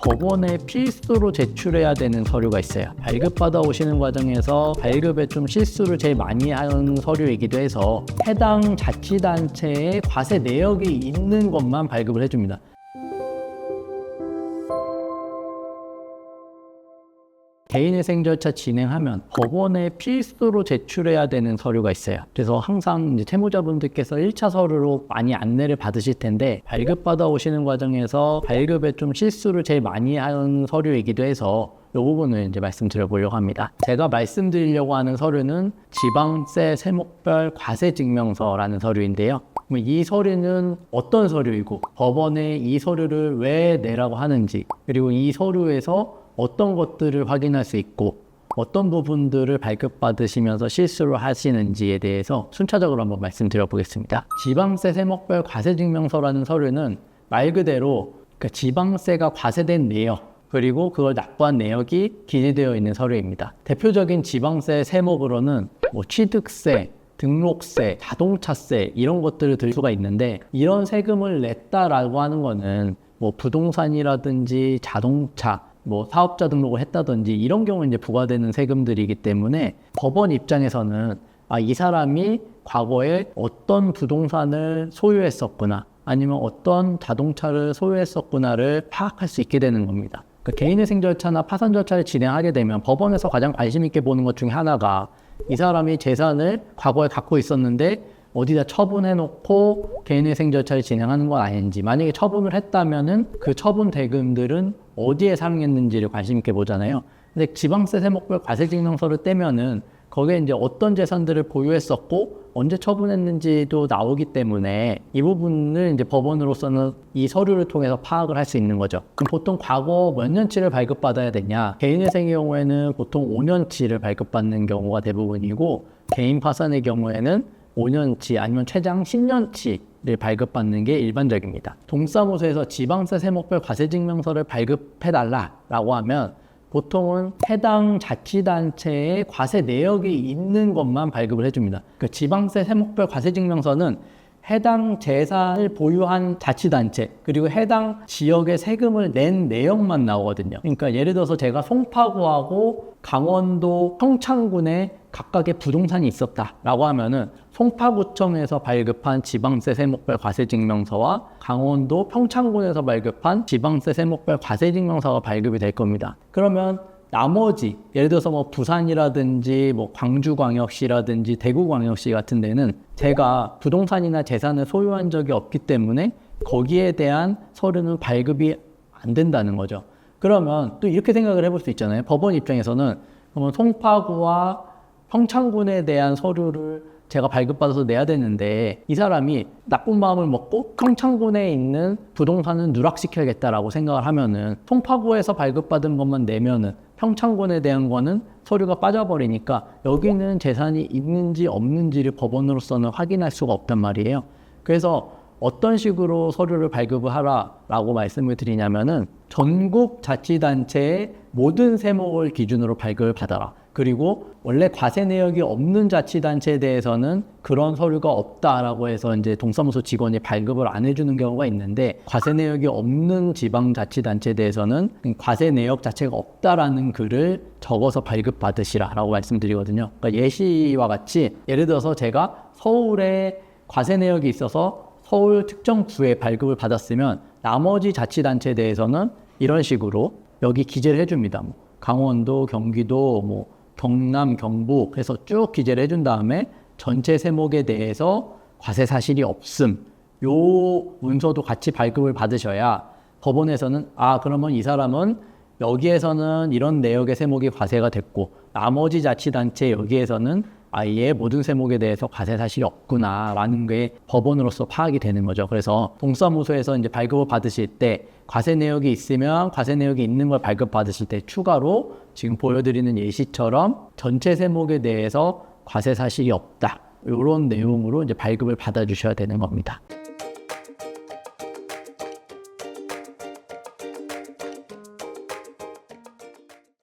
법원에 필수로 제출해야 되는 서류가 있어요. 발급받아 오시는 과정에서 발급에 좀 실수를 제일 많이 하는 서류이기도 해서 해당 자치단체에 과세 내역이 있는 것만 발급을 해줍니다. 개인회생 절차 진행하면 법원에 필수로 제출해야 되는 서류가 있어요. 그래서 항상 이제 채무자분들께서 1차 서류로 많이 안내를 받으실 텐데 발급받아 오시는 과정에서 발급에 좀 실수를 제일 많이 하는 서류이기도 해서 이 부분을 이제 말씀드려보려고 합니다. 제가 말씀드리려고 하는 서류는 지방세 세목별 과세증명서라는 서류인데요. 이 서류는 어떤 서류이고 법원에 이 서류를 왜 내라고 하는지, 그리고 이 서류에서 어떤 것들을 확인할 수 있고 어떤 부분들을 발급받으시면서 실수를 하시는지에 대해서 순차적으로 한번 말씀드려 보겠습니다. 지방세 세목별 과세증명서라는 서류는 말 그대로 지방세가 과세된 내역, 그리고 그걸 납부한 내역이 기재되어 있는 서류입니다. 대표적인 지방세 세목으로는 취득세, 등록세, 자동차세 이런 것들을 들 수가 있는데, 이런 세금을 냈다라고 하는 거는 부동산이라든지 자동차, 사업자 등록을 했다든지 이런 경우에 이제 부과되는 세금들이기 때문에 법원 입장에서는 이 사람이 과거에 어떤 부동산을 소유했었구나, 아니면 어떤 자동차를 소유했었구나를 파악할 수 있게 되는 겁니다. 개인회생 절차나 파산 절차를 진행하게 되면 법원에서 가장 관심 있게 보는 것 중에 하나가 이 사람이 재산을 과거에 갖고 있었는데 어디다 처분해놓고 개인회생 절차를 진행하는 건 아닌지, 만약에 처분을 했다면은 그 처분 대금들은 어디에 사용했는지를 관심 있게 보잖아요. 근데 지방세 세목별 과세증명서를 떼면은 거기에 이제 어떤 재산들을 보유했었고 언제 처분했는지도 나오기 때문에 이 부분을 이제 법원으로서는 이 서류를 통해서 파악을 할 수 있는 거죠. 그럼 보통 과거 몇 년치를 발급받아야 되냐? 개인회생의 경우에는 보통 5년치를 발급받는 경우가 대부분이고, 개인 파산의 경우에는 5년치 아니면 최장 10년치를 발급받는 게 일반적입니다. 동사무소에서 지방세 세목별 과세증명서를 발급해달라고 하면 보통은 해당 자치단체에 과세 내역이 있는 것만 발급을 해줍니다. 지방세 세목별 과세증명서는 해당 재산을 보유한 자치단체, 그리고 해당 지역의 세금을 낸 내역만 나오거든요. 그러니까 예를 들어서 제가 송파구하고 강원도 평창군에 각각의 부동산이 있었다라고 하면은 송파구청에서 발급한 지방세 세목별 과세증명서와 강원도 평창군에서 발급한 지방세 세목별 과세증명서가 발급이 될 겁니다. 그러면 나머지 예를 들어서 부산이라든지 광주광역시라든지 대구광역시 같은 데는 제가 부동산이나 재산을 소유한 적이 없기 때문에 거기에 대한 서류는 발급이 안 된다는 거죠. 그러면 또 이렇게 생각을 해볼 수 있잖아요. 법원 입장에서는 그러면 송파구와 평창군에 대한 서류를 제가 발급받아서 내야 되는데 이 사람이 나쁜 마음을 먹고 평창군에 있는 부동산은 누락시켜야겠다라고 생각을 하면은 송파구에서 발급받은 것만 내면은 평창군에 대한 거는 서류가 빠져버리니까 여기는 재산이 있는지 없는지를 법원으로서는 확인할 수가 없단 말이에요. 그래서 어떤 식으로 서류를 발급을 하라라고 말씀을 드리냐면은 전국 자치단체의 모든 세목을 기준으로 발급을 받아라. 그리고 원래 과세 내역이 없는 자치단체에 대해서는 그런 서류가 없다라고 해서 이제 동사무소 직원이 발급을 안 해주는 경우가 있는데, 과세 내역이 없는 지방자치단체에 대해서는 과세 내역 자체가 없다라는 글을 적어서 발급받으시라라고 말씀드리거든요. 그러니까 예시와 같이 예를 들어서 제가 서울에 과세 내역이 있어서 서울 특정 구에 발급을 받았으면 나머지 자치단체에 대해서는 이런 식으로 여기 기재를 해줍니다. 강원도, 경기도, 경남, 경북 해서 쭉 기재를 해준 다음에 전체 세목에 대해서 과세 사실이 없음, 요 문서도 같이 발급을 받으셔야 법원에서는 그러면 이 사람은 여기에서는 이런 내역의 세목이 과세가 됐고 나머지 자치단체 여기에서는 아예 모든 세목에 대해서 과세 사실이 없구나 라는 게 법원으로서 파악이 되는 거죠. 그래서 동사무소에서 이제 발급을 받으실 때 과세 내역이 있으면 과세 내역이 있는 걸 발급 받으실 때 추가로 지금 보여드리는 예시처럼 전체 세목에 대해서 과세 사실이 없다, 이런 내용으로 이제 발급을 받아주셔야 되는 겁니다.